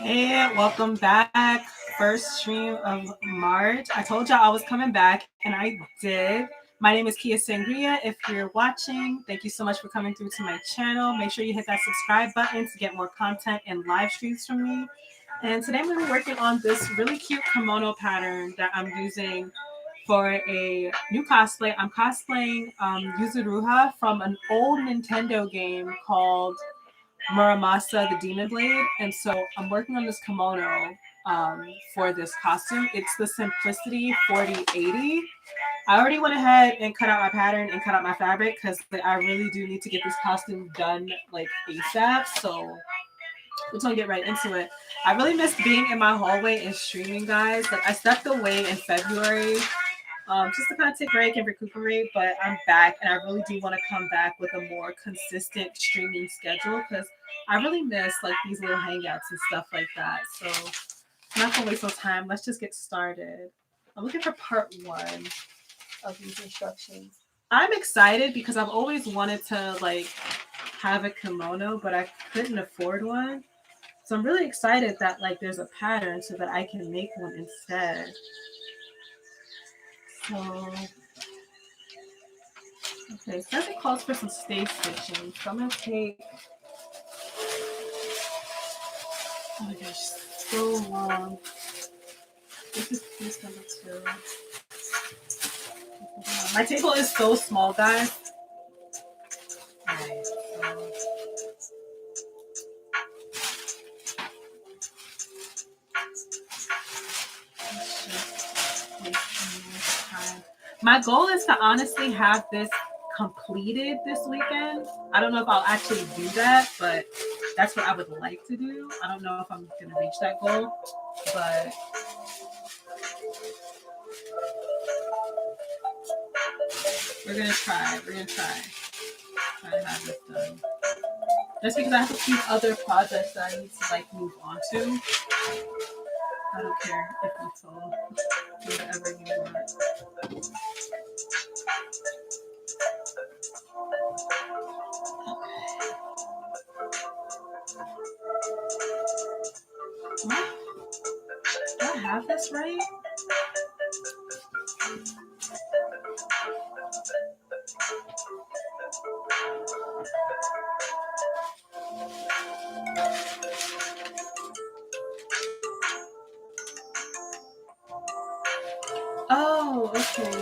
Hey, welcome back. First stream of March. I told y'all I was coming back, and I did. My name is Kia Sangria. If you're watching, thank you so much for coming through to my channel. Make sure you hit that subscribe button to get more content and live streams from me. And today I'm going to be working on this really cute kimono pattern that I'm using for a new cosplay. I'm cosplaying Yuzuruha from an old Nintendo game called Muramasa the Demon Blade. And so I'm working on this kimono for this costume. It's the Simplicity 4080. I already went ahead and cut out my pattern and cut out my fabric because I really do need to get this costume done like ASAP. So we're gonna get right into it. I really missed being in my hallway and streaming, guys. Like I stepped away in February just to kind of take a break and recuperate. But I'm back, and I really do want to come back with a more consistent streaming schedule because I really miss like these little hangouts and stuff like that. So I'm not gonna waste no time. Let's just get started. I'm looking for part one of these instructions. I'm excited because I've always wanted to like have a kimono, but I couldn't afford one. So I'm really excited that like there's a pattern so that I can make one instead. So okay, it says it calls for some stay stitching. So I'm gonna take oh my gosh, so long. This is piece number 2. My table is so small, guys. Alright, so my goal is to honestly have this completed this weekend. I don't know if I'll actually do that, but that's what I would like to do. I don't know if I'm gonna reach that goal, but we're gonna try. We're gonna try to have this done. Just because I have a few other projects that I need to like move on to. I don't care if you told whatever you want. What? Do I have this right? Oh, okay.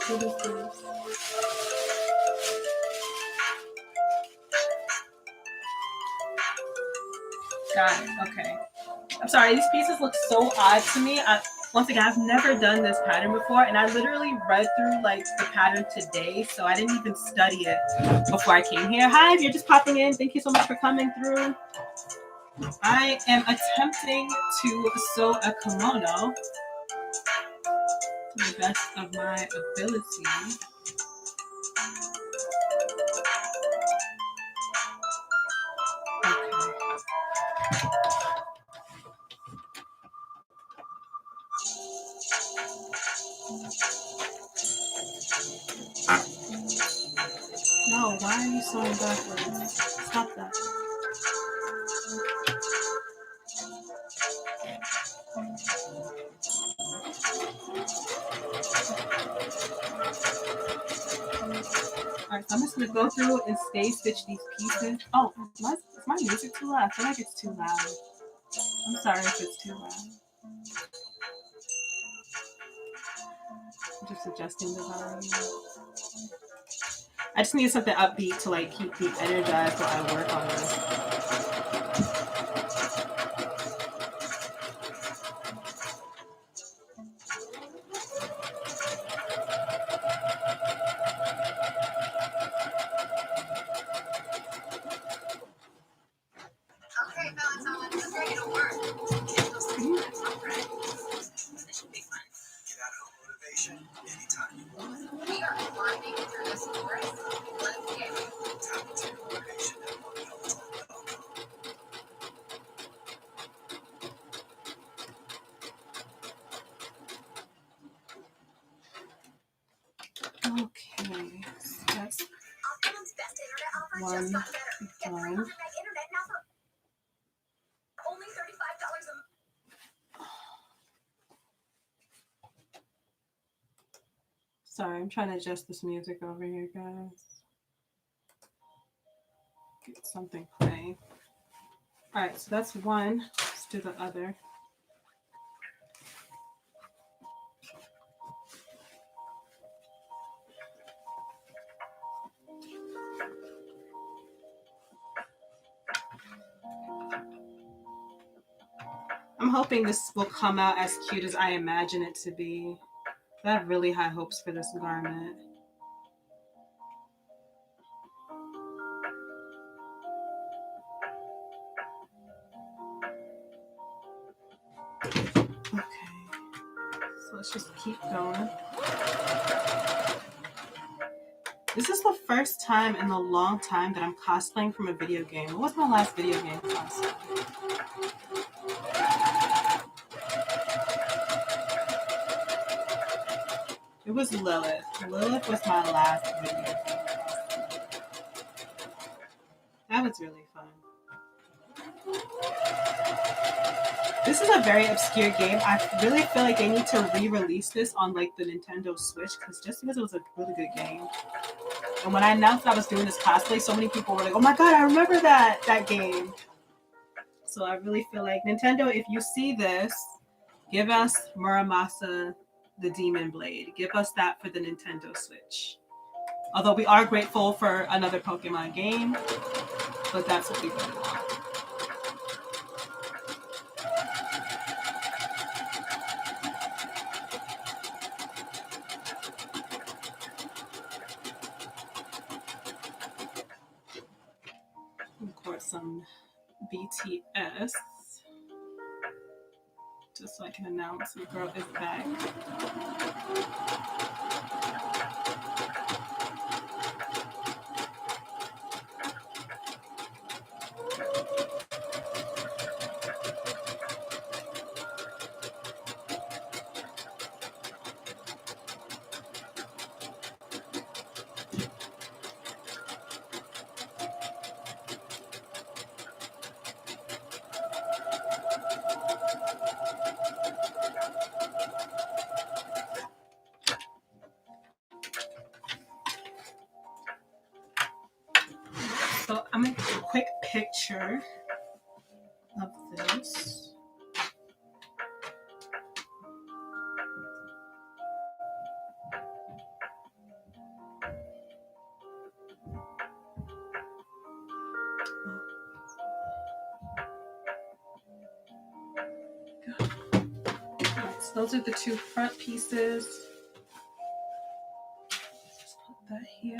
What is this? Got it. Okay. I'm sorry, these pieces look so odd to me. Once again, I've never done this pattern before, and I literally read through like the pattern today, so I didn't even study it before I came here. Hi, if you're just popping in, thank you so much for coming through. I am attempting to sew a kimono to the best of my ability. No, why are you sewing backwards? Stop that. Alright, so I'm just gonna go through and stay stitch these pieces. Oh, is my music too loud? I feel like it's too loud. I'm sorry if it's too loud. I'm just adjusting the volume. I just need something upbeat to like keep me energized while I work on this. Okay, so that's one done. Sorry, I'm trying to adjust this music over here, guys. Get something playing. All right, so that's one. Let's do the other. I'm hoping this will come out as cute as I imagine it to be. I have really high hopes for this garment. Okay, so let's just keep going. This is the first time in a long time that I'm cosplaying from a video game. What was my last video game cosplay? It was Lilith. Lilith was my last video game cosplay. That was really fun. This is a very obscure game. I really feel like they need to re-release this on like the Nintendo Switch because it was a really good game. And when I announced I was doing this cosplay, so many people were like, "Oh my god, I remember that game." So I really feel like Nintendo, if you see this, give us Muramasa the Demon Blade. Give us that for the Nintendo Switch. Although we are grateful for another Pokemon game, but that's what we really want. Of course, some BTS. Just so I can announce the girl is back. So I'm gonna take a quick picture of this. Right, so those are the two front pieces. Just put that here.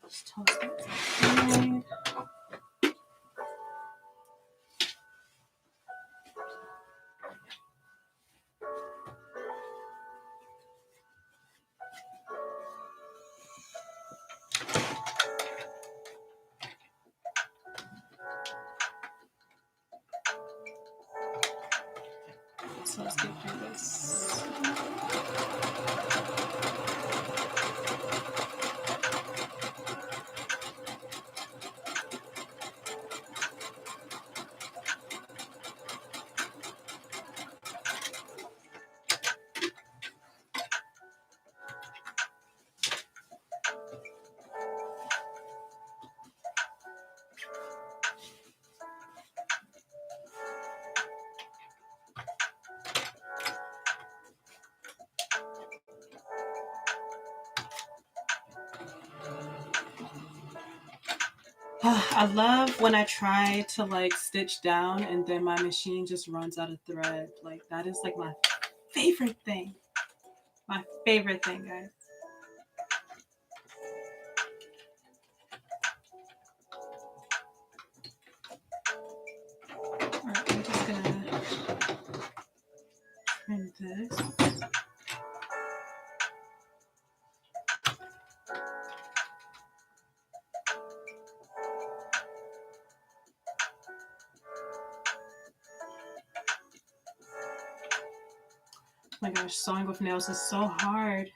Just toss that aside. So let's get through this. I love when I try to like stitch down and then my machine just runs out of thread. Like that is like my favorite thing. My favorite thing, guys. All right. this. Oh my gosh, sewing with nails is so hard.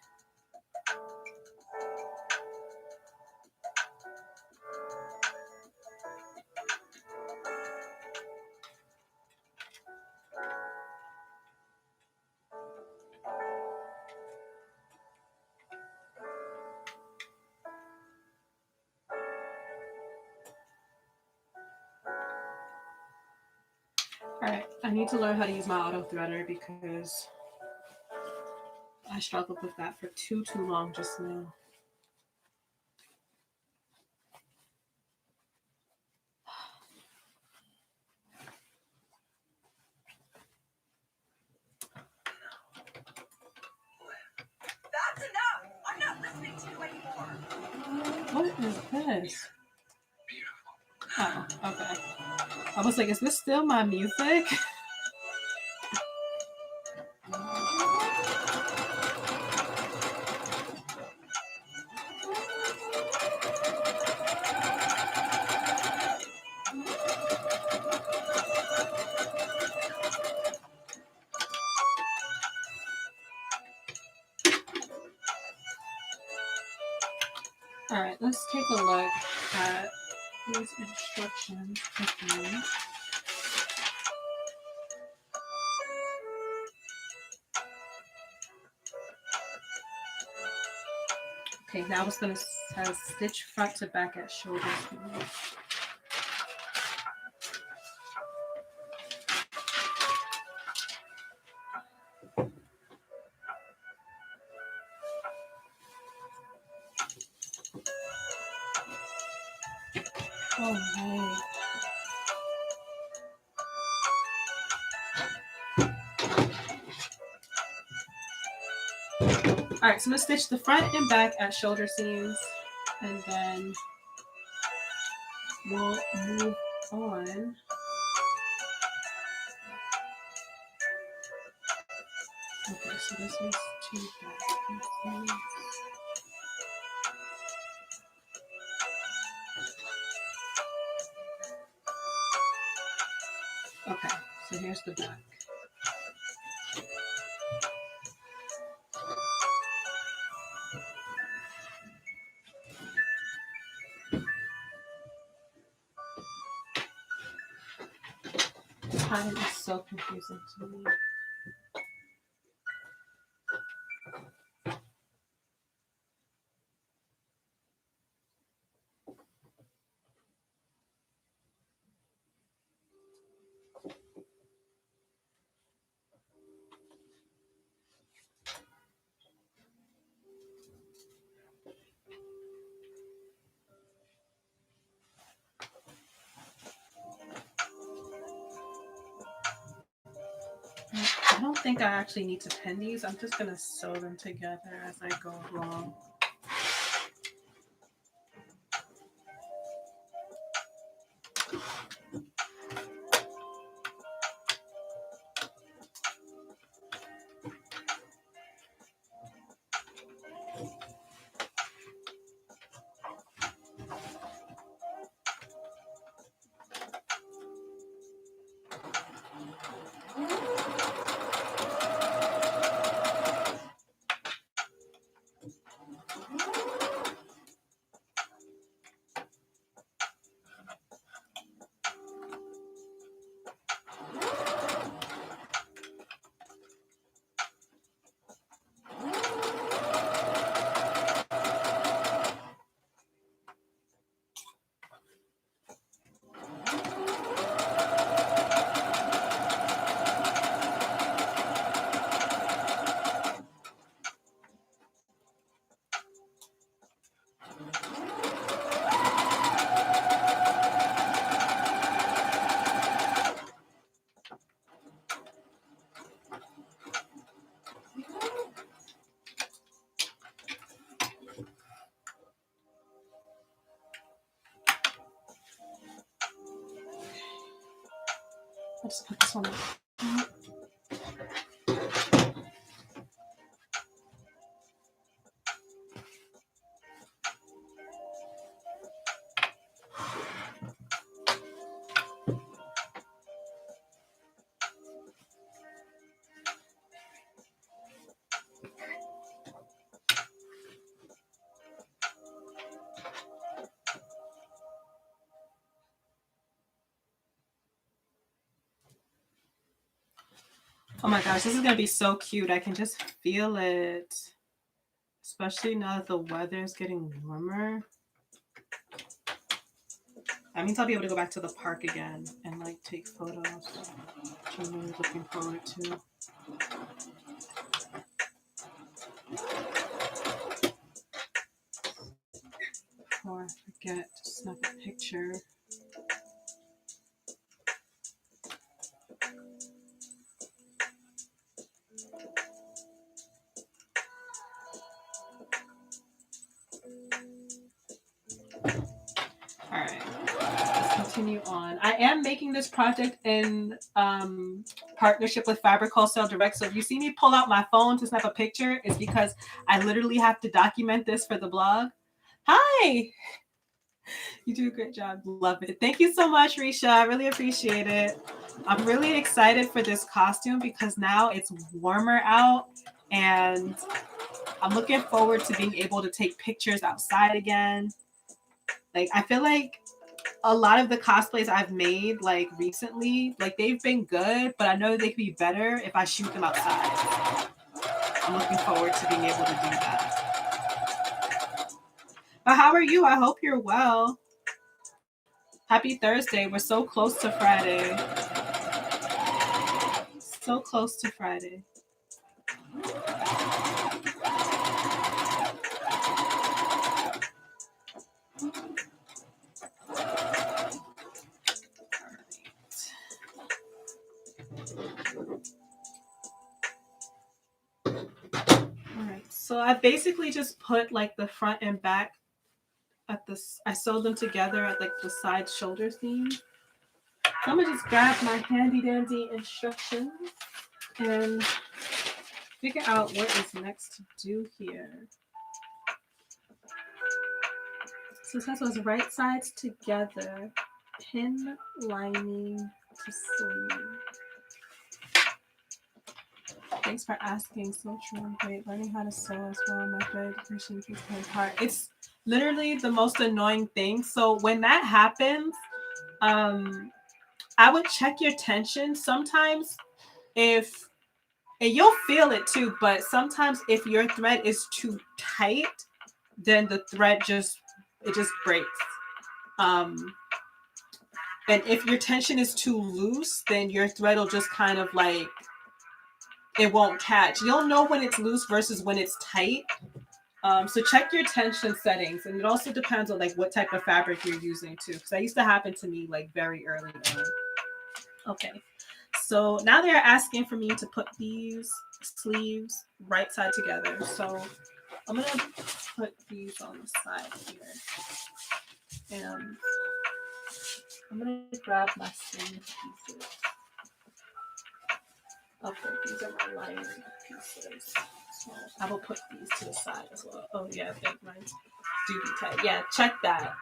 Alright, I need to learn how to use my auto threader because I struggled with that for too long just now. That's enough! I'm not listening to you anymore. What is this? Oh, okay. I was like, is this still my music? Alright, let's take a look at these instructions again. Okay, now it's going to say stitch front to back at shoulder. Oh, right. Alright, so let's stitch the front and back at shoulder seams, and then we'll move on. Okay, so this is two back. Okay, so here's the back. Time is so confusing to me. I don't think I actually need to pin these. I'm just going to sew them together as I go along. I'll just put this one up. Oh my gosh, this is gonna be so cute. I can just feel it. Especially now that the weather is getting warmer. That means I'll be able to go back to the park again and like take photos, which I'm really looking forward to. Before I forget to snap a picture. All right, let's continue on. I am making this project in partnership with Fabric Wholesale Direct. So if you see me pull out my phone to snap a picture, it's because I literally have to document this for the blog. Hi! You do a great job. Love it. Thank you so much, Risha. I really appreciate it. I'm really excited for this costume because now it's warmer out and I'm looking forward to being able to take pictures outside again. Like, I feel like a lot of the cosplays I've made like recently, like they've been good, but I know they could be better if I shoot them outside. I'm looking forward to being able to do that. But how are you? I hope you're well. Happy Thursday. We're so close to Friday. So close to Friday. Alright, so I basically just put like the front and back at this. I sewed them together at like the side shoulder seam. So I'm gonna just grab my handy dandy instructions and figure out what is next to do here. So this was right sides together, pin lining to sleeve. Thanks for asking. So true. Great. Learning how to sew as well. My thread machine keeps coming apart. It's literally the most annoying thing. So when that happens, I would check your tension. Sometimes if, and you'll feel it too, but sometimes if your thread is too tight, then the thread just breaks. And if your tension is too loose, then your thread will just kind of like, it won't catch. You'll know when it's loose versus when it's tight. So check your tension settings, and it also depends on like what type of fabric you're using too. Because that used to happen to me like very early on. Okay, so now they're asking for me to put these sleeves right side together. So I'm gonna put these on the side here, and I'm gonna grab my sleeve pieces. Okay, these are my lining pieces. So I will put these to the side as well. Oh yeah, I think mine do be tight. Yeah, check that.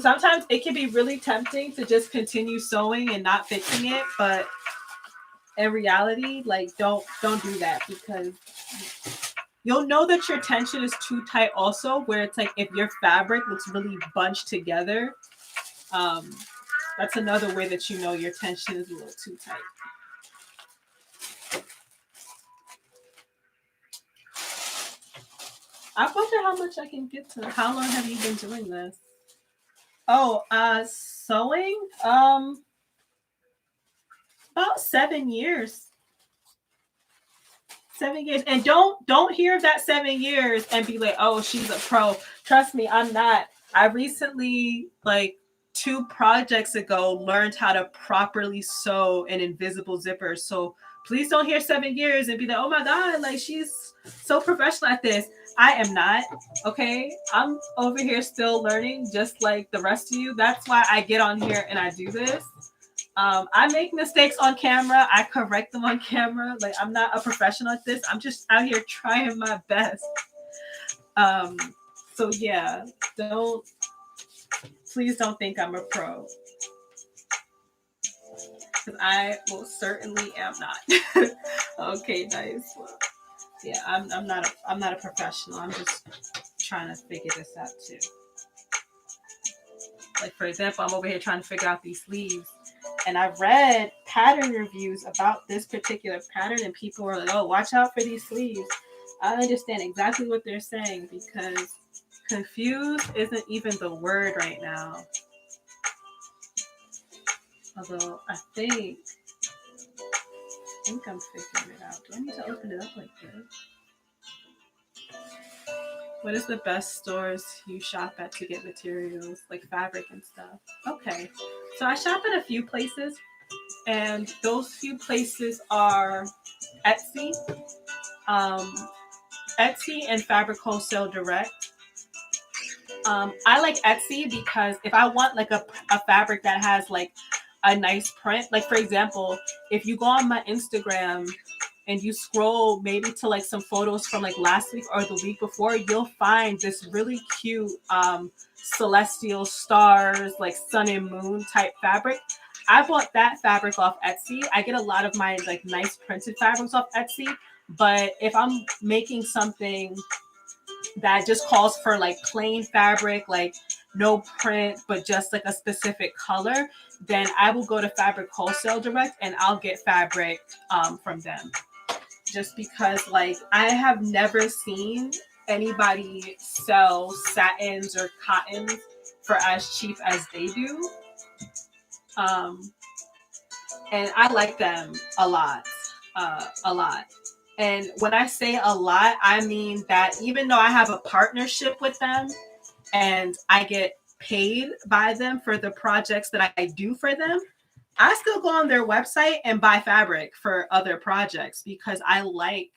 Sometimes it can be really tempting to just continue sewing and not fixing it, but in reality, like don't do that because you'll know that your tension is too tight also, where it's like if your fabric looks really bunched together, that's another way that you know your tension is a little too tight. I wonder how much I can get to. How long have you been doing this? Oh, sewing? About 7 years. 7 years. And don't hear that 7 years and be like, oh, she's a pro. Trust me, I'm not. I recently, like 2 projects ago, learned how to properly sew an invisible zipper. So please don't hear 7 years and be like, oh my God, like she's so professional at this. I am not. Okay. I'm over here still learning just like the rest of you. That's why I get on here and I do this. I make mistakes on camera. I correct them on camera. Like I'm not a professional at this. I'm just out here trying my best. So yeah, please don't think I'm a pro. Because I most certainly am not. Okay, nice. Yeah, I'm not a professional. I'm just trying to figure this out too. Like for example, I'm over here trying to figure out these sleeves. And I read pattern reviews about this particular pattern, and people were like, oh, watch out for these sleeves. I understand exactly what they're saying because confused isn't even the word right now. Although I think I'm figuring it out. Do I need to open it up like this? What is the best stores you shop at to get materials like fabric and stuff? Okay, so I shop at a few places, and those few places are Etsy, um, Etsy and Fabric Wholesale Direct. I like Etsy because if I want like a fabric that has like a nice print, like for example, if you go on my Instagram and you scroll maybe to like some photos from like last week or the week before, you'll find this really cute celestial stars, like sun and moon type fabric. I bought that fabric off Etsy. I get a lot of my like nice printed fabrics off Etsy. But if I'm making something that just calls for like plain fabric, like no print, but just like a specific color, then I will go to Fabric Wholesale Direct and I'll get fabric from them. Just because like I have never seen anybody sell satins or cottons for as cheap as they do. And I like them a lot, a lot. And when I say a lot, I mean that even though I have a partnership with them and I get paid by them for the projects that I do for them, I still go on their website and buy fabric for other projects because I like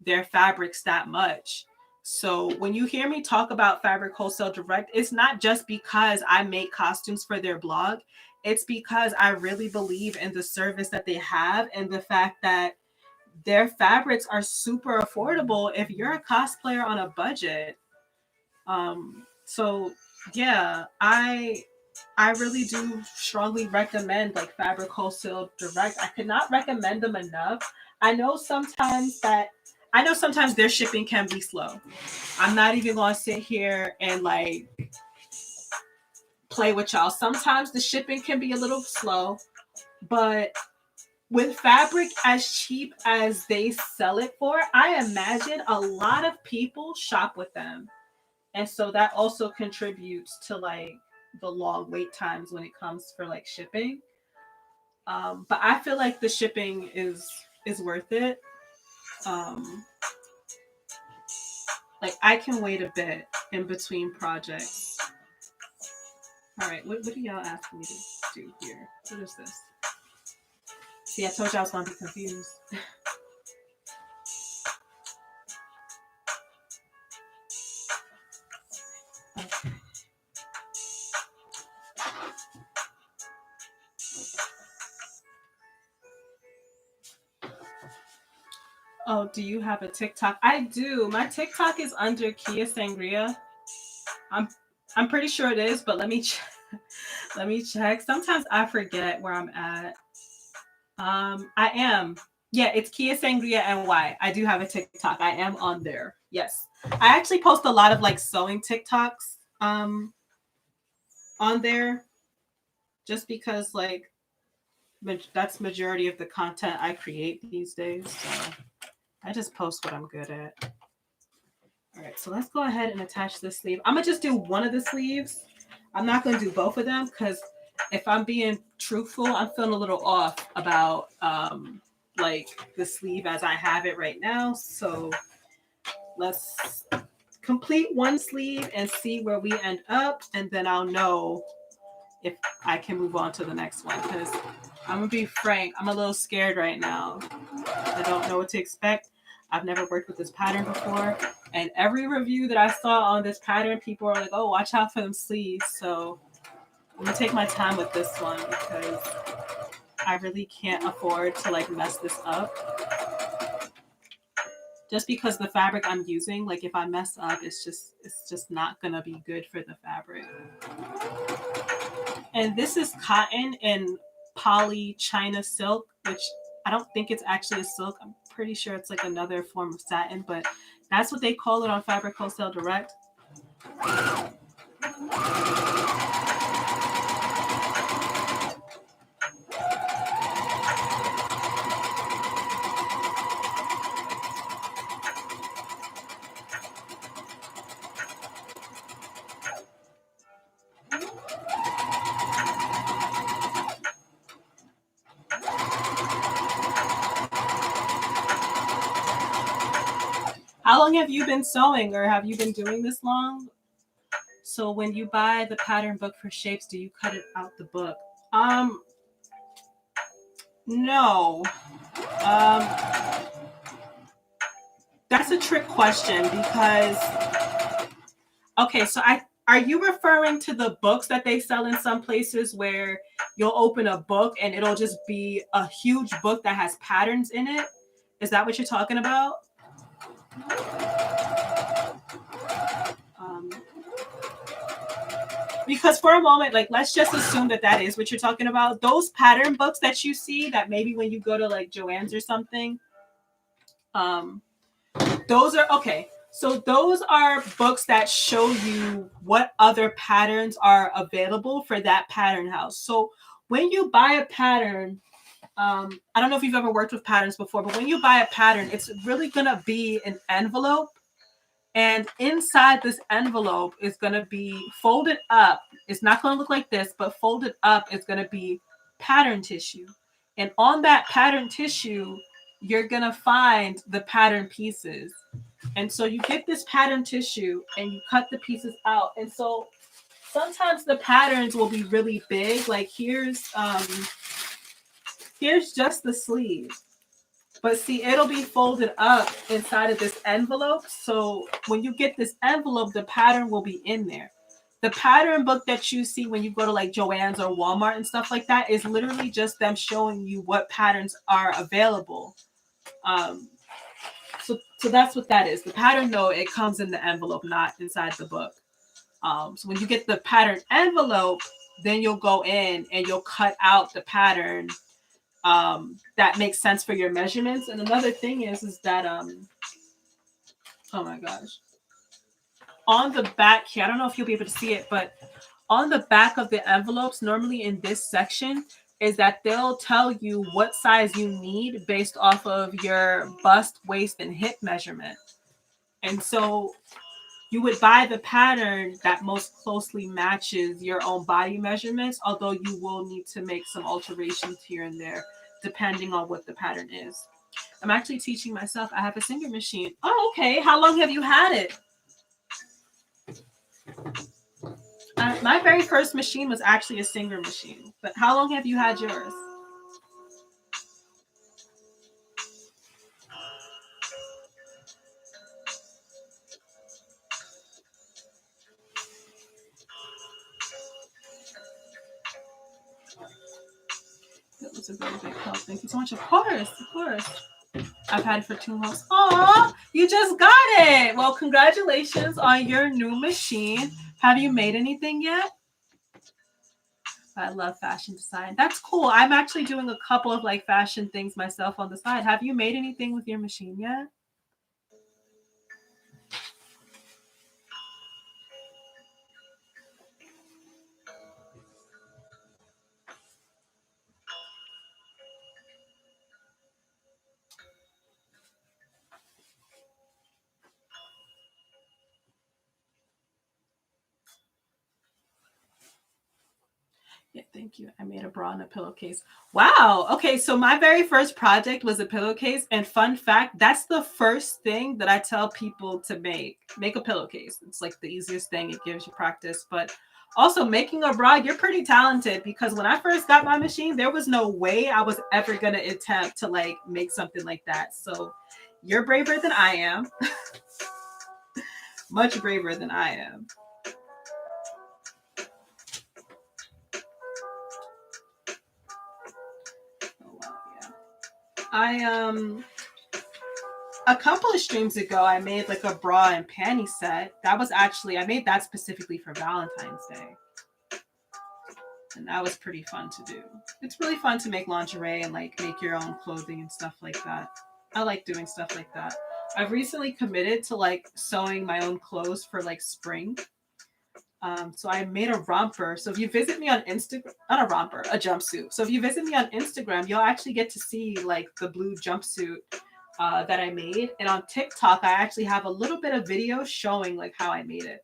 their fabrics that much. So when you hear me talk about Fabric Wholesale Direct, it's not just because I make costumes for their blog. It's because I really believe in the service that they have and the fact that their fabrics are super affordable if you're a cosplayer on a budget. So yeah, I really do strongly recommend like Fabric Wholesale Direct. I could not recommend them enough. I know sometimes that I know sometimes their shipping can be slow. I'm not even gonna sit here and like play with y'all. Sometimes the shipping can be a little slow, but with fabric as cheap as they sell it for, I imagine a lot of people shop with them. And so that also contributes to like the long wait times when it comes for like shipping. But I feel like the shipping is worth it. Um, like I can wait a bit in between projects. All right, what do y'all ask me to do here? What is this? See, I told you I was gonna be confused. Oh, do you have a TikTok? I do. My TikTok is under Kia Sangria. I'm I'm pretty sure it is, but let me check. Sometimes I forget where I'm at. I am. Yeah, it's Kia Sangria NY. I do have a TikTok. I am on there. Yes. I actually post a lot of like sewing TikToks on there just because like that's majority of the content I create these days. So I just post what I'm good at. All right, so let's go ahead and attach this sleeve. I'm gonna just do one of the sleeves. I'm not gonna do both of them because if I'm being truthful, I'm feeling a little off about like the sleeve as I have it right now. So let's complete one sleeve and see where we end up, and then I'll know if I can move on to the next one because I'm gonna be frank, I'm a little scared right now. I don't know what to expect. I've never worked with this pattern before. And every review that I saw on this pattern, people are like, oh, watch out for them sleeves. So I'm gonna take my time with this one because I really can't afford to like mess this up. Just because the fabric I'm using, like if I mess up, it's just not gonna be good for the fabric. And this is cotton and poly China silk, which I don't think it's actually a silk. I'm pretty sure it's like another form of satin, but that's what they call it on Fabric Wholesale Direct. How long have you been sewing, or have you been doing this long? So when you buy the pattern book for shapes, do you cut it out the book? No. Um, that's a trick question because okay, so I are you referring to the books that they sell in some places where you'll open a book and it'll just be a huge book that has patterns in it? Is that what you're talking about? Um, because for a moment, like let's just assume that that is what you're talking about. Those pattern books that you see that maybe when you go to like Joann's or something, um, those are okay. So those are books that show you what other patterns are available for that pattern house. So when you buy a pattern, I don't know if you've ever worked with patterns before, but when you buy a pattern, it's really gonna be an envelope, and inside this envelope is gonna be folded up. It's not gonna look like this, but folded up is gonna be pattern tissue, and on that pattern tissue, you're gonna find the pattern pieces. And so you get this pattern tissue and you cut the pieces out. And so sometimes the patterns will be really big. Like here's just the sleeve. But see, it'll be folded up inside of this envelope. So when you get this envelope, the pattern will be in there. The pattern book that you see when you go to like Joann's or Walmart and stuff like that is literally just them showing you what patterns are available. Um, so that's what that is. The pattern, no, it comes in the envelope, not inside the book. So when you get the pattern envelope, then you'll go in and you'll cut out the pattern that makes sense for your measurements. And another thing is that oh my gosh, on the back here, I don't know if you'll be able to see it, but on the back of the envelopes, normally in this section, is that they'll tell you what size you need based off of your bust, waist, and hip measurement. And so you would buy the pattern that most closely matches your own body measurements, although you will need to make some alterations here and there depending on what the pattern is. I'm actually teaching myself. I have a singer machine. Oh, okay. How long have you had it? My very first machine was actually a singer machine. But how long have you had yours? That was a very big help. Thank you so much. Of course, of course. I've had it for 2 months. Oh, you just got it. Well, congratulations on your new machine. Have you made anything yet? I love fashion design. That's cool. I'm actually doing a couple of like fashion things myself on the side. Have you made anything with your machine yet? Yeah, thank you. I made a bra and a pillowcase. Wow. Okay, so my very first project was a pillowcase. And fun fact, that's the first thing that I tell people to make. Make a pillowcase. It's like the easiest thing. It gives you practice. But also making a bra, you're pretty talented because when I first got my machine, there was no way I was ever gonna attempt to like make something like that. So you're braver than I am. Much braver than I am. Oh wow, yeah. I a couple of streams ago I made like a bra and panty set. That was actually I made that specifically for Valentine's Day. And that was pretty fun to do. It's really fun to make lingerie and like make your own clothing and stuff like that. I like doing stuff like that. I've recently committed to like sewing my own clothes for like spring. So I made a romper. So if you visit me on Instagram, not a romper, a jumpsuit. So if you visit me on Instagram, you'll actually get to see like the blue jumpsuit that I made. And on TikTok, I actually have a little bit of video showing like how I made it.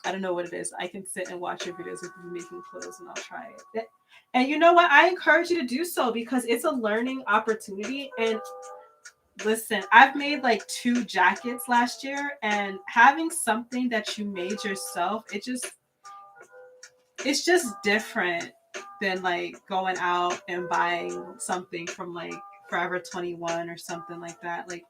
I don't know what it is. I can sit and watch your videos of you making clothes and I'll try it. And you know what? I encourage you to do so because it's a learning opportunity. And Listen, I've made like 2 jackets last year, and having something that you made yourself, it's just different than like going out and buying something from like Forever 21 or something like that. Like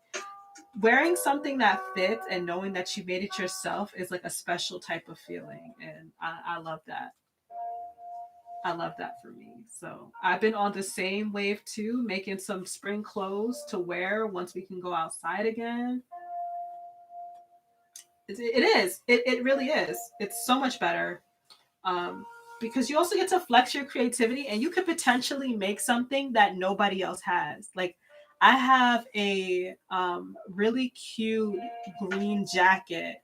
wearing something that fits and knowing that you made it yourself is like a special type of feeling, and I love that. I love that for me. So I've been on the same wave too, making some spring clothes to wear once we can go outside again. It is. It really is. It's so much better. Um, because you also get to flex your creativity and you could potentially make something that nobody else has. Like I have a really cute green jacket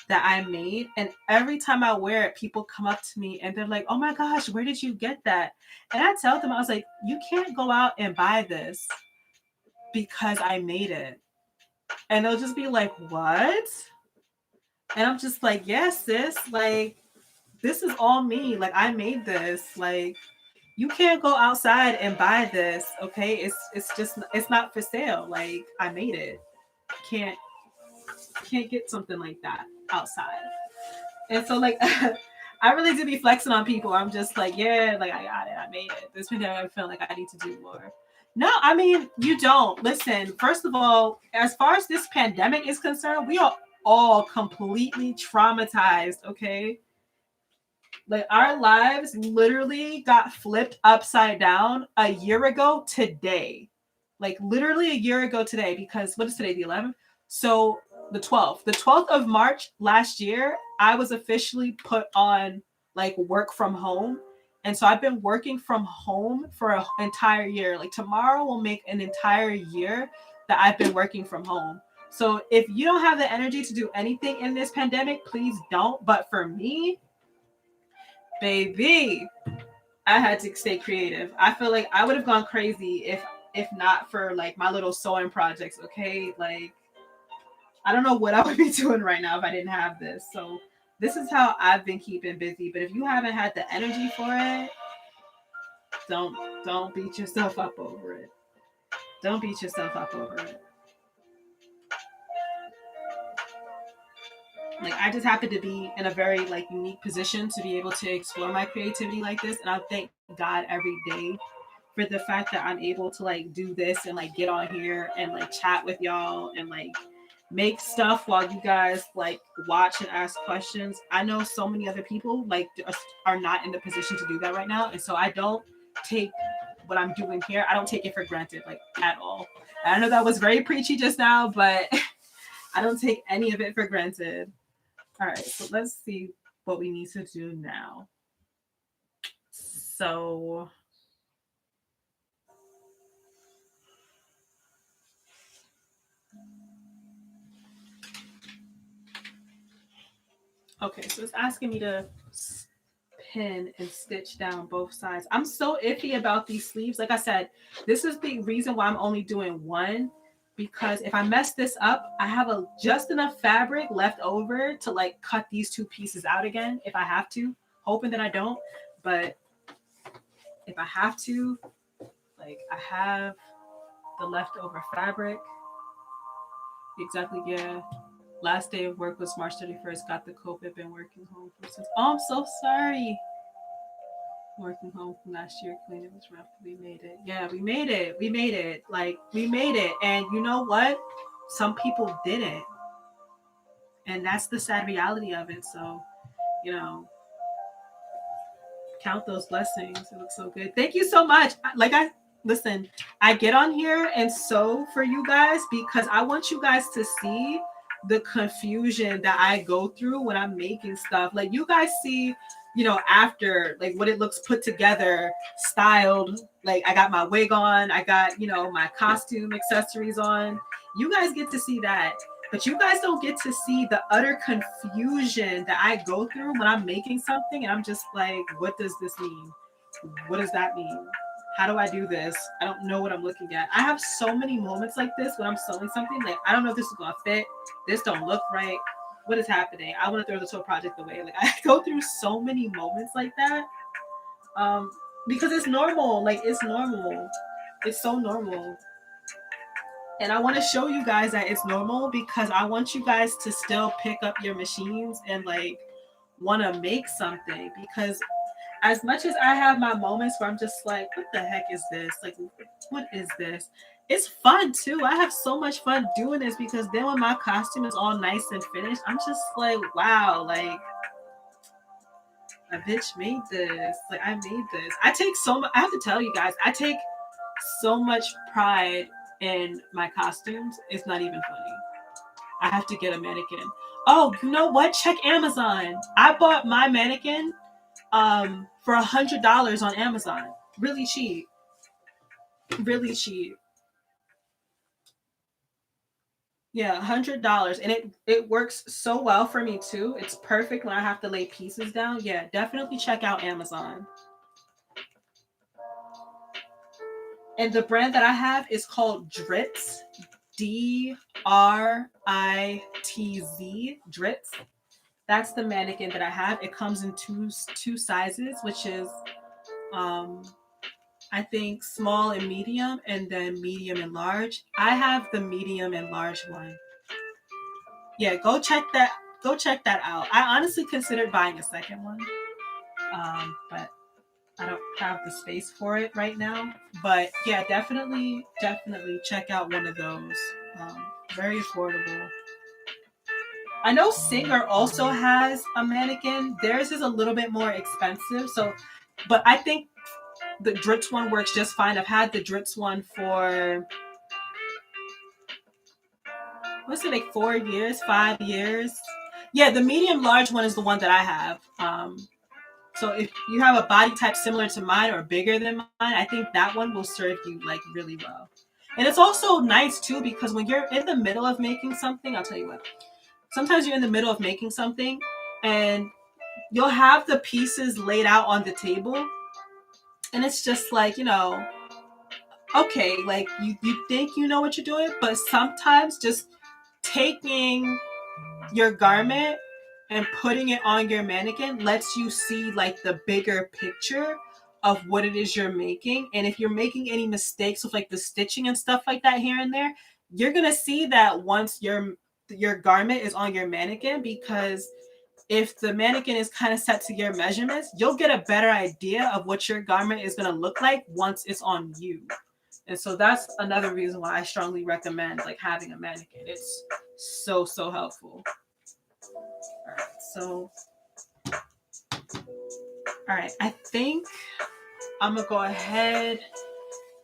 that I made, and every time I wear it, people come up to me and they're like, "Oh my gosh, where did you get that?" And I tell them, I was like, "You can't go out and buy this because I made it." And they'll just be like, "What?" And I'm just like, "Yes, sis. Like this is all me. Like I made this. Like you can't go outside and buy this, okay? It's not for sale. Like I made it. Can't can't get something like that outside." And so like I really do be flexing on people. I'm just like, yeah, like I got it. I made it. This pandemic I feel like I need to do more. No, I mean, you don't. Listen, first of all, as far as this pandemic is concerned, we are all completely traumatized, okay? Like our lives literally got flipped upside down a year ago today. Like literally a year ago today, because what is today, the 11th? So the 12th of March last year, I was officially put on like work from home. And so I've been working from home for an entire year. Like tomorrow will make an entire year that I've been working from home. So if you don't have the energy to do anything in this pandemic, please don't. But for me, baby, I had to stay creative. I feel like I would have gone crazy if not for like my little sewing projects, okay? Like I don't know what I would be doing right now if I didn't have this. So this is how I've been keeping busy. But if you haven't had the energy for it, don't don't beat yourself up over it. Don't beat yourself up over it. Like I just happen to be in a very like unique position to be able to explore my creativity like this, and I thank God every day for the fact that I'm able to like do this and like get on here and like chat with y'all and like make stuff while you guys like watch and ask questions. I know so many other people like are not in the position to do that right now, and so I don't take what I'm doing here. I don't take it for granted like at all. I know that was very preachy just now, but I don't take any of it for granted. All right, so let's see what we need to do now. So, okay, so it's asking me to pin and stitch down both sides. I'm so iffy about these sleeves. Like I said, this is the reason why I'm only doing one, because if I mess this up, I have a just enough fabric left over to like cut these 2 pieces out again if I have to, hoping that I don't. But if I have to, like I have the leftover fabric. Exactly, yeah. Last day of work was March 31st. Got the COVID. Been working home from since. Oh, I'm so sorry. Working home from last year. Cleaning was rough. We made it. Yeah, we made it. We made it. Like, we made it. And you know what? Some people didn't. And that's the sad reality of it. So, you know, count those blessings. It looks so good. Thank you so much. Like I listen, I get on here and sew for you guys because I want you guys to see the confusion that I go through when I'm making stuff. Like you guys see, you know, after like what it looks put together, styled. Like I got my wig on, I got, you know, my costume accessories on. You guys get to see that. But you guys don't get to see the utter confusion that I go through when I'm making something and I'm just like, what does this mean? What does that mean? How do I do this? I don't know what I'm looking at. I have so many moments like this when I'm sewing something. Like, I don't know if this is going to fit. This don't look right. What is happening? I want to throw this whole project away. Like, I go through so many moments like that um, because it's normal. Like, it's normal. It's so normal. And I want to show you guys that it's normal because I want you guys to still pick up your machines and like want to make something, because as much as I have my moments where I'm just like, what the heck is this? Like, what is this? It's fun too. I have so much fun doing this because then when my costume is all nice and finished, I'm just like, wow, like a bitch made this. Like I made this. I take so much. I have to tell you guys, I take so much pride in my costumes. It's not even funny. I have to get a mannequin. Oh, you know what? Check Amazon. I bought my mannequin for $100 on Amazon. Really cheap. Really cheap. Yeah, $100, and it works so well for me too. It's perfect when I have to lay pieces down. Yeah, definitely check out Amazon. And the brand that I have is called Dritz. DRITZ. Dritz. That's the mannequin that I have. It comes in two sizes, which is um I think small and medium, and then medium and large. I have the medium and large one. Yeah, go check that. Go check that out. I honestly considered buying a second one, but I don't have the space for it right now. But yeah, definitely check out one of those. Very affordable. I know Singer also has a mannequin. Theirs is a little bit more expensive, so but I think the Dritz one works just fine. I've had the Dritz one for what's it, like 4 years, 5 years. Yeah, the medium large one is the one that I have. So if you have a body type similar to mine or bigger than mine, I think that one will serve you like really well. And it's also nice too because when you're in the middle of making something, I'll tell you what. Sometimes you're in the middle of making something and you'll have the pieces laid out on the table, and it's just like, okay, like you think you know what you're doing, but sometimes just taking your garment and putting it on your mannequin lets you see like the bigger picture of what it is you're making. And if you're making any mistakes with like the stitching and stuff like that here and there, you're gonna see that once your garment is on your mannequin, because if the mannequin is kind of set to your measurements, you'll get a better idea of what your garment is going to look like once it's on you. And so that's another reason why I strongly recommend like having a mannequin. It's so helpful. All right, so all right, I think I'm gonna go ahead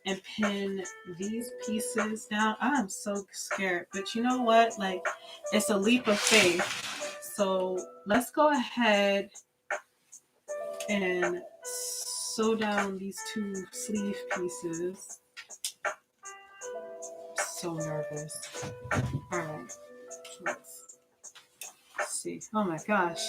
and pin these pieces down. I'm so scared, but you know what? Like, it's a leap of faith. So let's go ahead and sew down these two sleeve pieces. So nervous. All right, let's see. Oh my gosh.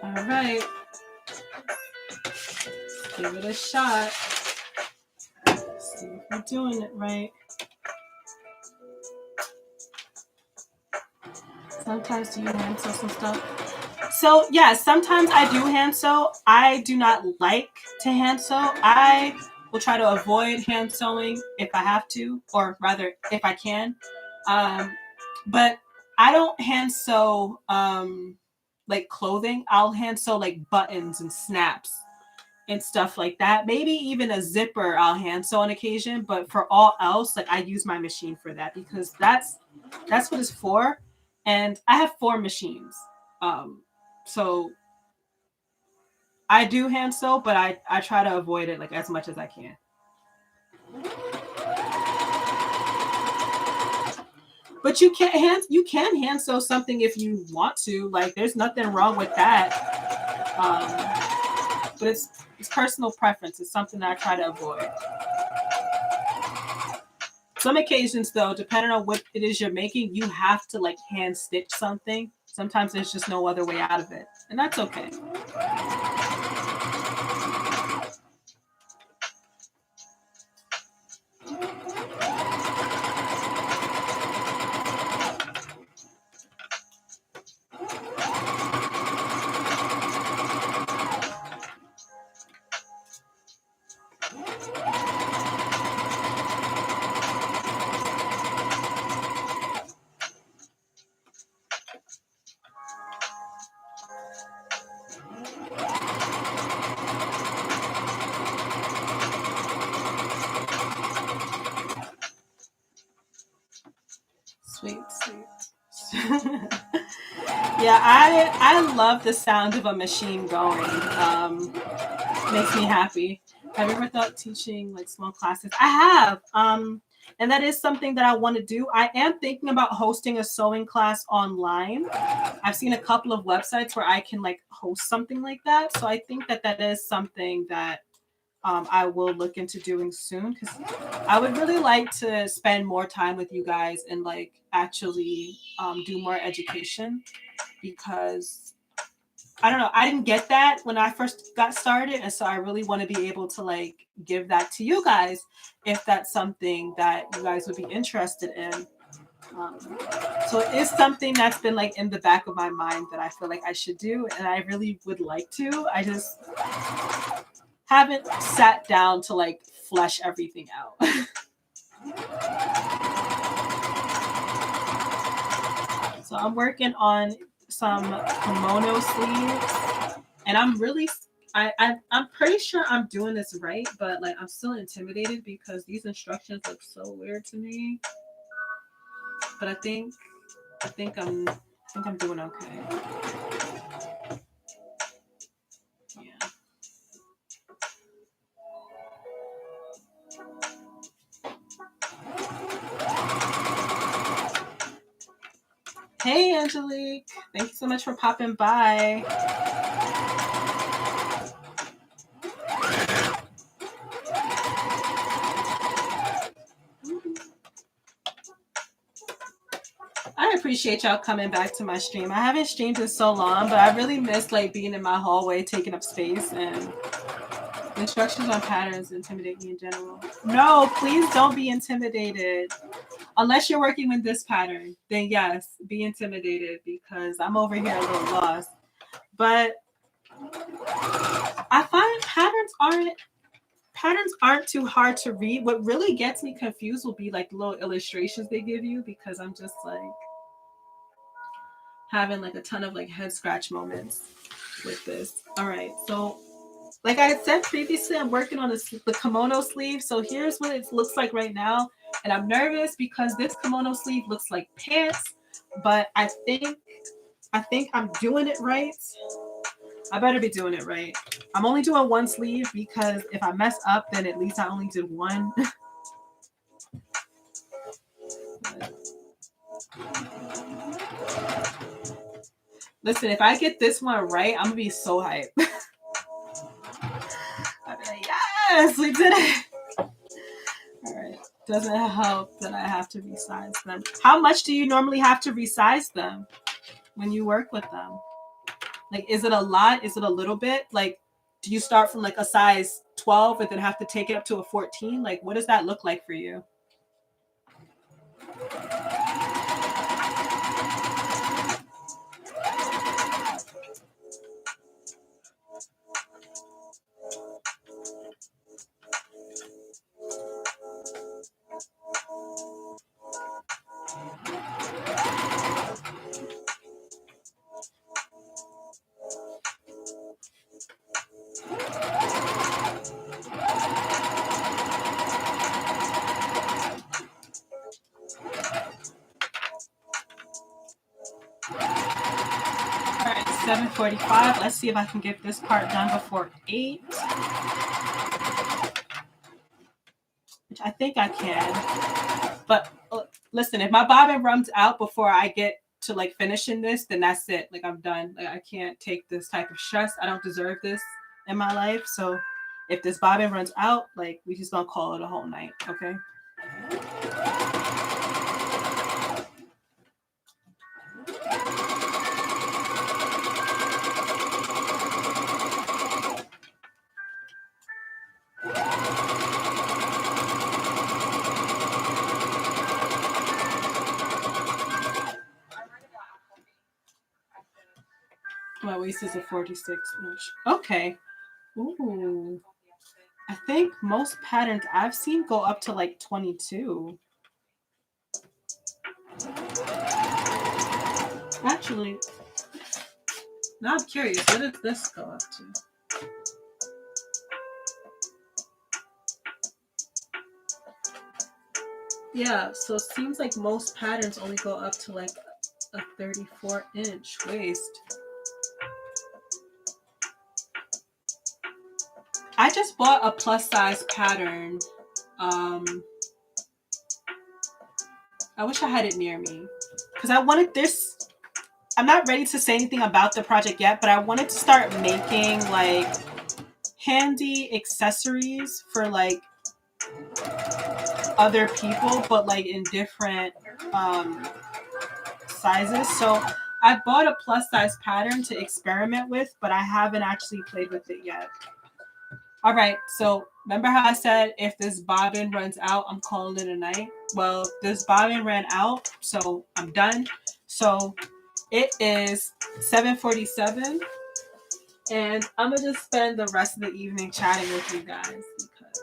All right, let's give it a shot. Let's see if we're doing it right. Sometimes do you hand sew some stuff? So yeah, sometimes I do hand sew. I do not like to hand sew. I will try to avoid hand sewing if I have to, or rather if I can. Um, but I don't hand sew like clothing. I'll hand sew like buttons and snaps and stuff like that. Maybe even a zipper I'll hand sew on occasion, but for all else, like I use my machine for that because that's what it's for. And I have 4 machines. Um, so I do hand sew, but I try to avoid it like as much as I can. But you can hand sew something if you want to. Like there's nothing wrong with that. But it's personal preference. It's something that I try to avoid. Some occasions, though, depending on what it is you're making, you have to like hand stitch something. Sometimes there's just no other way out of it, and that's okay. Sweet, sweet. Yeah, I love the sound of a machine going. Makes me happy. Have you ever thought teaching like small classes? I have. And that is something that I want to do. I am thinking about hosting a sewing class online. I've seen a couple of websites where I can like host something like that. So I think that that is something that I will look into doing soon because I would really like to spend more time with you guys and like actually do more education because I don't know, I didn't get that when I first got started, and so I really want to be able to like give that to you guys if that's something that you guys would be interested in. Um, so it is something that's been like in the back of my mind that I feel like I should do, and I really would like to. I just haven't sat down to like flesh everything out. So I'm working on some kimono sleeves, and I'm pretty sure I'm doing this right, but like I'm still intimidated because these instructions look so weird to me. But I think I'm doing okay. Yeah. Hey Angelique, thank you so much for popping by. I appreciate y'all coming back to my stream. I haven't streamed in so long, but I really miss like being in my hallway, taking up space, and the instructions on patterns intimidate me in general. No, please don't be intimidated. Unless you're working with this pattern, then yes, be intimidated because I'm over here a little lost. But I find patterns aren't too hard to read. What really gets me confused will be like the little illustrations they give you because I'm just like having like a ton of like head scratch moments with this. All right, so like I had said previously, I'm working on the kimono sleeve. So here's what it looks like right now. And I'm nervous because this kimono sleeve looks like pants, but I think I'm doing it right. I better be doing it right. I'm only doing one sleeve because if I mess up, then at least I only did one. Listen, if I get this one right, I'm gonna be so hyped. I'll be like, yes, we did it. All right. Doesn't help that I have to resize them. How much do you normally have to resize them when you work with them? Like, is it a lot? Is it a little bit? Like, do you start from like a size 12 and then have to take it up to a 14? Like, what does that look like for you? All right, 7:45. Let's see if I can get this part done before 8. Which I think I can. But listen, if my bobbin runs out before I get to like finishing this, then that's it. Like I'm done. Like I can't take this type of stress. I don't deserve this in my life. So if this bobbin runs out, like we just gonna call it a whole night, okay? My waist is a 46 inch. Okay. Ooh. I think most patterns I've seen go up to like 22. Actually, now I'm curious. What did this go up to? Yeah, so it seems like most patterns only go up to like a 34-inch waist. I just bought a plus size pattern. I wish I had it near me because I wanted this. I'm not ready to say anything about the project yet, but I wanted to start making like handy accessories for like other people, but like in different sizes. So I bought a plus size pattern to experiment with, but I haven't actually played with it yet. All right, so remember how I said if this bobbin runs out, I'm calling it a night? Well, this bobbin ran out, so I'm done. So it is 7:47, and I'm gonna just spend the rest of the evening chatting with you guys because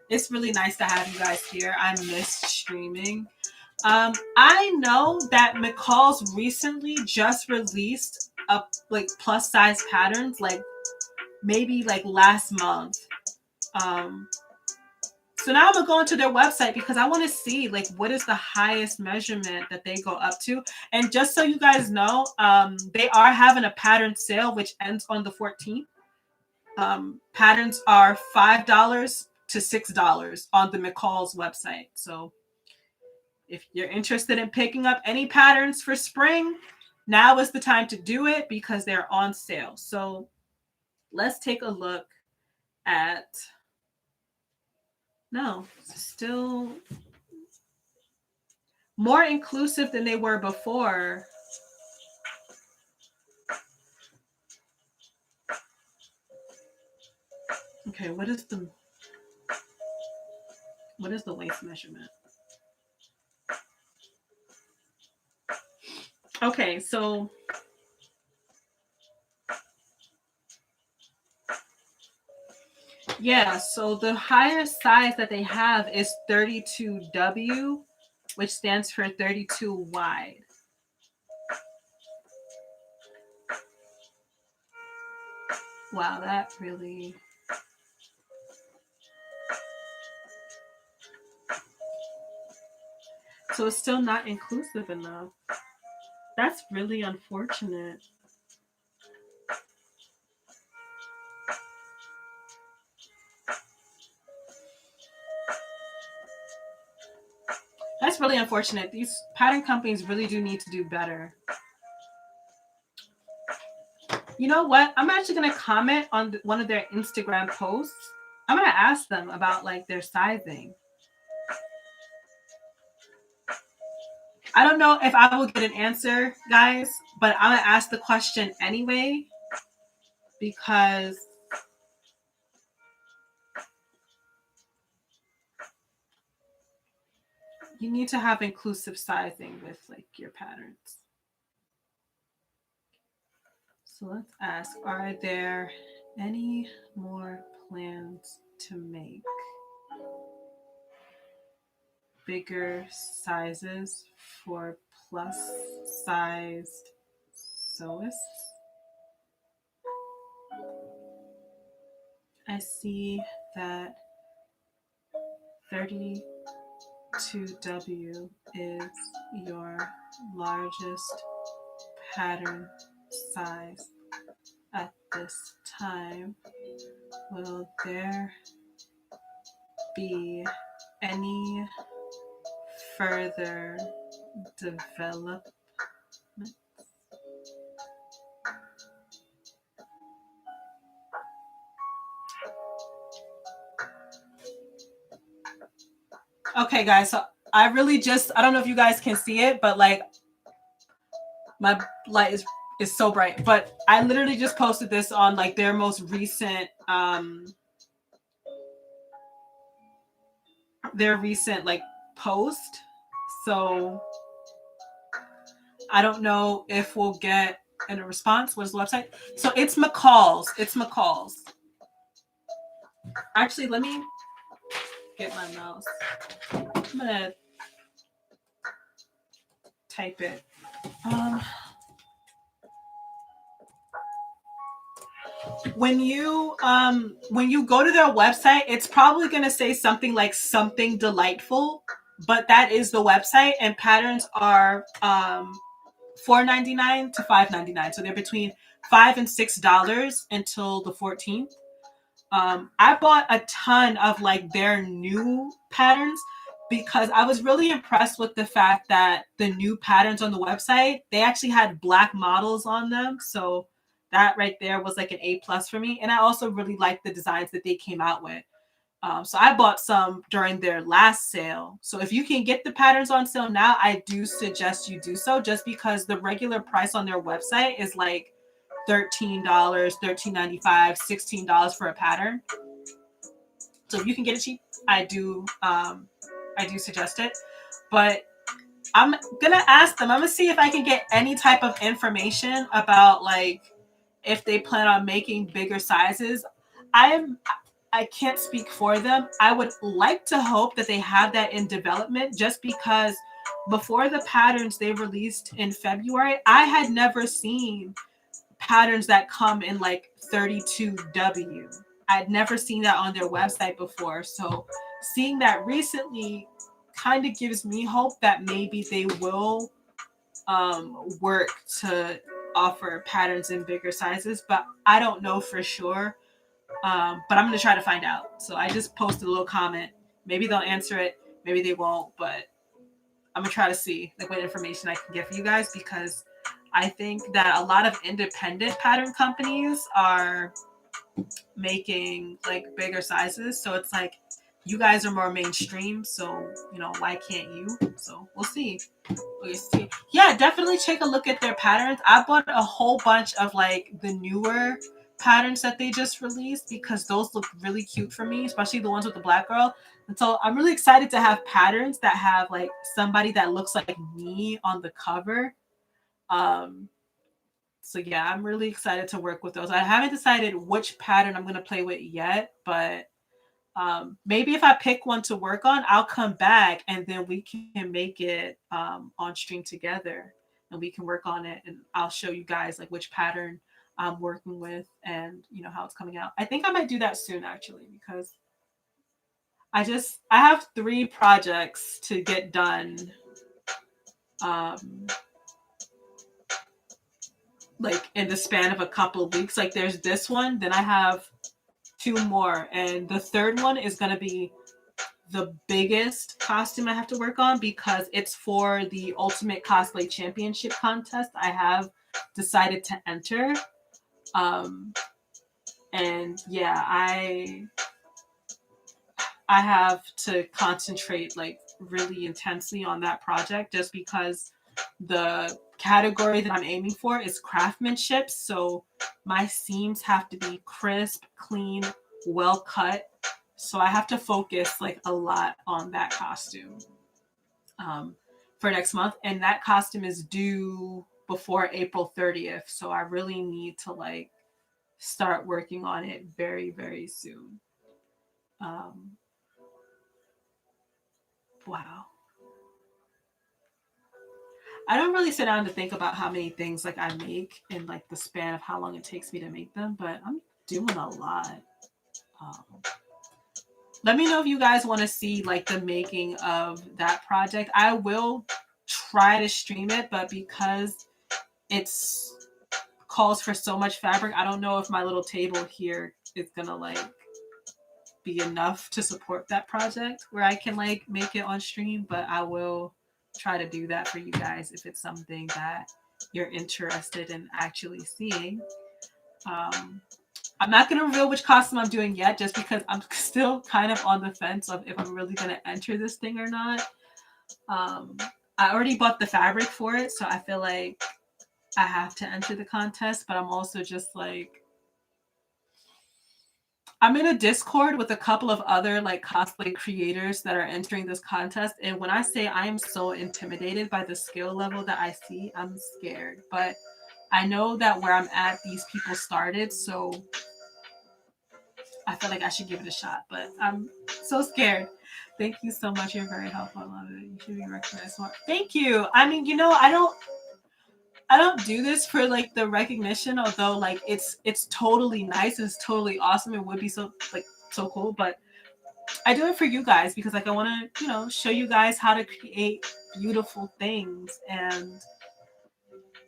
it's really nice to have you guys here. I miss streaming. I know that McCall's recently just released a like plus size patterns, like maybe like last month. So now I'm gonna go into their website because I want to see like what is the highest measurement that they go up to. And just so you guys know, they are having a pattern sale which ends on the 14th. Patterns are $5 to $6 on the McCall's website. So if you're interested in picking up any patterns for spring, now is the time to do it because they're on sale. So let's take a look at. No, still more inclusive than they were before. Okay, what is the waist measurement? Okay, so yeah, so the highest size that they have is 32W, which stands for 32 wide. Wow, that really. So it's still not inclusive enough. That's really unfortunate. That's really unfortunate. These pattern companies really do need to do better. You know what? I'm actually going to comment on one of their Instagram posts. I'm going to ask them about like their sizing. I don't know if I will get an answer, guys, but I'm going to ask the question anyway because you need to have inclusive sizing with like your patterns. So let's ask, are there any more plans to make bigger sizes for plus sized sewists? I see that 32W is your largest pattern size at this time. Will there be any further development? Okay, guys, so I really just, I don't know if you guys can see it, but like my light is so bright, but I literally just posted this on like their most recent like post. So I don't know if we'll get a response. What's the website? So it's McCall's. Actually, let me get my mouse. I'm gonna type it. When you go to their website, it's probably gonna say something like something delightful. but that is the website, and patterns are $4.99 to $5.99. So they're between $5 and $6 until the 14th. I bought a ton of like their new patterns because I was really impressed with the fact that the new patterns on the website, they actually had black models on them. So that right there was like an A+ for me. And I also really liked the designs that they came out with. So I bought some during their last sale. So if you can get the patterns on sale now, I do suggest you do so, just because the regular price on their website is like $13, $13.95, $16 for a pattern. So if you can get it cheap, I do suggest it. But I'm gonna ask them. I'm gonna see if I can get any type of information about like if they plan on making bigger sizes. I can't speak for them. I would like to hope that they have that in development, just because before the patterns they released in February, I had never seen patterns that come in like 32W. I'd never seen that on their website before. So seeing that recently kind of gives me hope that maybe they will work to offer patterns in bigger sizes, but I don't know for sure. But I'm gonna try to find out. So I just posted a little comment. Maybe they'll answer it, maybe they won't, but I'm gonna try to see like what information I can get for you guys, because I think that a lot of independent pattern companies are making like bigger sizes. So it's like you guys are more mainstream, so why can't you? So we'll see. We'll see. Yeah, definitely take a look at their patterns. I bought a whole bunch of like the newer patterns that they just released because those look really cute for me, especially the ones with the black girl. And so I'm really excited to have patterns that have like somebody that looks like me on the cover. Um, so yeah, I'm really excited to work with those. I haven't decided which pattern I'm going to play with yet, but maybe if I pick one to work on, I'll come back and then we can make it on stream together, and we can work on it, and I'll show you guys like which pattern I'm working with and how it's coming out. I think I might do that soon actually, because I have 3 projects to get done, um, like in the span of a couple of weeks. Like there's this one, then I have 2 more, and the third one is going to be the biggest costume I have to work on because it's for the Ultimate Cosplay Championship contest I have decided to enter. Um, and yeah, I have to concentrate like really intensely on that project, just because the category that I'm aiming for is craftsmanship. So my seams have to be crisp, clean, well cut. So I have to focus like a lot on that costume um, for next month. And that costume is due before April 30th. So I really need to like start working on it very, very soon. Um, wow. I don't really sit down to think about how many things like I make in like the span of how long it takes me to make them, but I'm doing a lot. Um, Let me know if you guys want to see like the making of that project. I will try to stream it, but because it's calls for so much fabric, I don't know if my little table here is gonna like be enough to support that project where I can like make it on stream, but I will try to do that for you guys if it's something that you're interested in actually seeing. Um, I'm not going to reveal which costume I'm doing yet, just because I'm still kind of on the fence of if I'm really going to enter this thing or not. Um, I already bought the fabric for it, so I feel like I have to enter the contest, but I'm also just like, I'm in a Discord with a couple of other like cosplay creators that are entering this contest. And when I say I am so intimidated by the skill level that I see, I'm scared. But I know that where I'm at, these people started. So I feel like I should give it a shot. But I'm so scared. Thank you so much. You're very helpful. I love it. You should be recognized more. Thank you. I mean, I don't do this for like the recognition, although like it's totally nice, it's totally awesome, it would be so like so cool, but I do it for you guys because like I want to, show you guys how to create beautiful things. And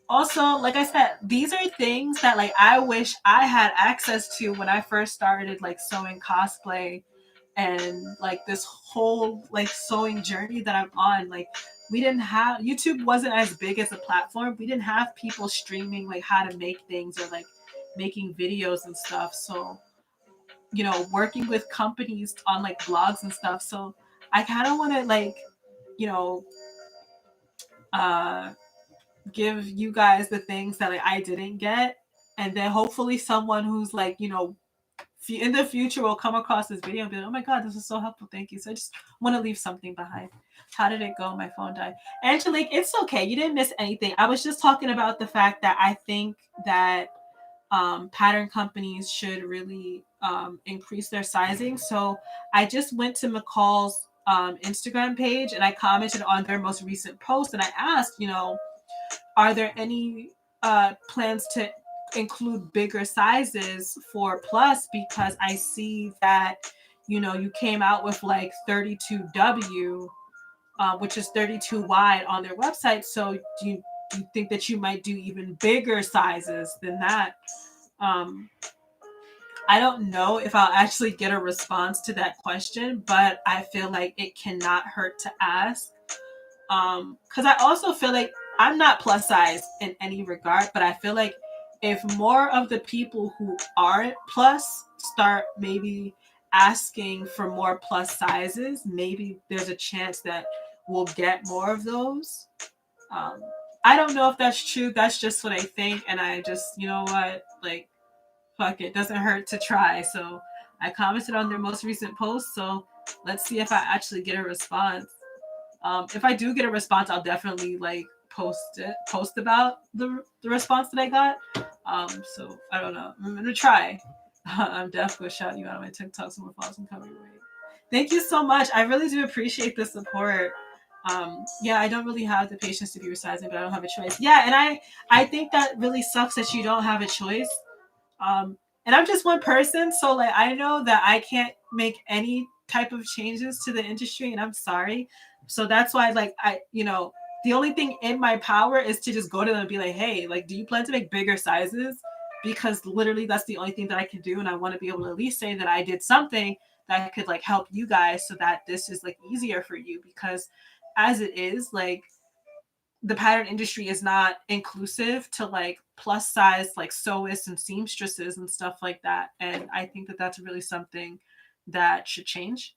also, like I said, these are things that like I wish I had access to when I first started like sewing cosplay and like this whole like sewing journey that I'm on. Like we didn't have YouTube wasn't as big as a platform. We didn't have people streaming like how to make things or like making videos and stuff. So, working with companies on like blogs and stuff. So I kind of want to like, you know, uh give you guys the things that like, I didn't get, and then hopefully someone who's like in the future will come across this video and be like, oh my god, this is so helpful, thank you. So I just want to leave something behind. How did it go? My phone died. Angelique, it's okay, you didn't miss anything. I was just talking about the fact that I think that pattern companies should really increase their sizing. So I just went to McCall's Instagram page and I commented on their most recent post and I asked, are there any plans to include bigger sizes for plus? Because I see that you came out with like 32W, which is 32 wide on their website. So do you think that you might do even bigger sizes than that? um, I don't know if I'll actually get a response to that question, but I feel like it cannot hurt to ask. Because I also feel like I'm not plus size in any regard, but I feel like if more of the people who aren't plus start maybe asking for more plus sizes, maybe there's a chance that we'll get more of those. Um, I don't know if that's true. That's just what I think, and I just, like, fuck it, doesn't hurt to try. So I commented on their most recent post. So let's see if I actually get a response. If I do get a response, I'll definitely like post about the response that I got. So I don't know. I'm gonna try. I'm definitely gonna shout you out on my TikTok. Someone follows and cover your weight. Thank you so much. I really do appreciate the support. Yeah, I don't really have the patience to be resizing, but I don't have a choice. Yeah, and I think that really sucks that you don't have a choice. um, and I'm just one person, so like I know that I can't make any type of changes to the industry, and I'm sorry. So that's why, like, the only thing in my power is to just go to them and be like, hey, like, do you plan to make bigger sizes? Because literally, that's the only thing that I can do, and I want to be able to at least say that I did something that could like help you guys, so that this is like easier for you. Because as it is, like the pattern industry is not inclusive to like plus size like sewists and seamstresses and stuff like that, and I think that that's really something that should change.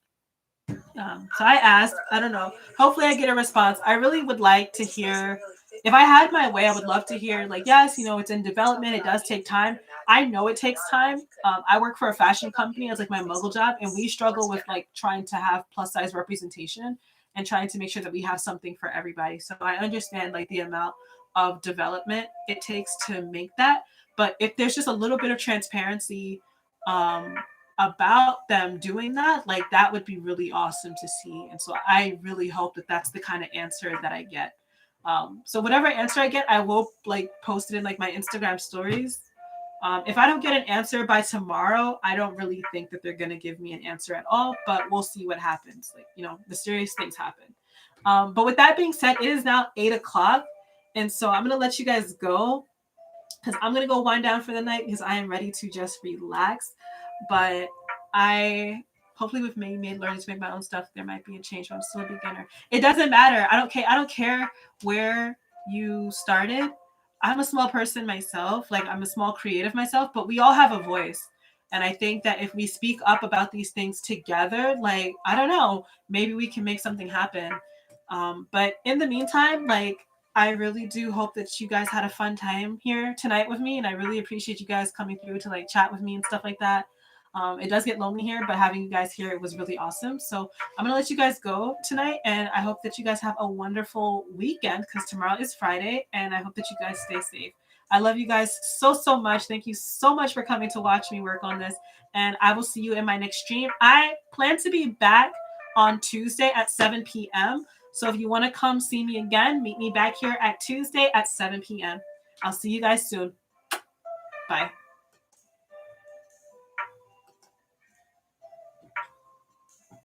So I asked, I don't know, hopefully I get a response. I really would like to hear, if I had my way, I would love to hear like, yes, it's in development, it does take time. I know it takes time. I work for a fashion company as like my muggle job, and we struggle with like trying to have plus size representation and trying to make sure that we have something for everybody. So I understand like the amount of development it takes to make that. But if there's just a little bit of transparency um, about them doing that, like that would be really awesome to see. And so I really hope that that's the kind of answer that I get. So whatever answer I get, I will like post it in like my Instagram stories. If I don't get an answer by tomorrow, I don't really think that they're gonna give me an answer at all. But we'll see what happens. Like mysterious things happen. But with that being said, it is now 8 o'clock, and so I'm gonna let you guys go because I'm gonna go wind down for the night because I am ready to just relax. But I hopefully with me learning to make my own stuff, there might be a change. But I'm still a beginner. It doesn't matter. I don't care. I don't care where you started. I'm a small person myself. Like I'm a small creative myself, but we all have a voice. And I think that if we speak up about these things together, like I don't know, maybe we can make something happen. But in the meantime, like I really do hope that you guys had a fun time here tonight with me, and I really appreciate you guys coming through to like chat with me and stuff like that. It does get lonely here, but having you guys here, it was really awesome. So I'm gonna let you guys go tonight, and I hope that you guys have a wonderful weekend because tomorrow is Friday, and I hope that you guys stay safe. I love you guys so much. Thank you so much for coming to watch me work on this, and I will see you in my next stream. I plan to be back on Tuesday at 7 p.m. So if you want to come see me again, meet me back here at Tuesday at 7 p.m. I'll see you guys soon. Bye.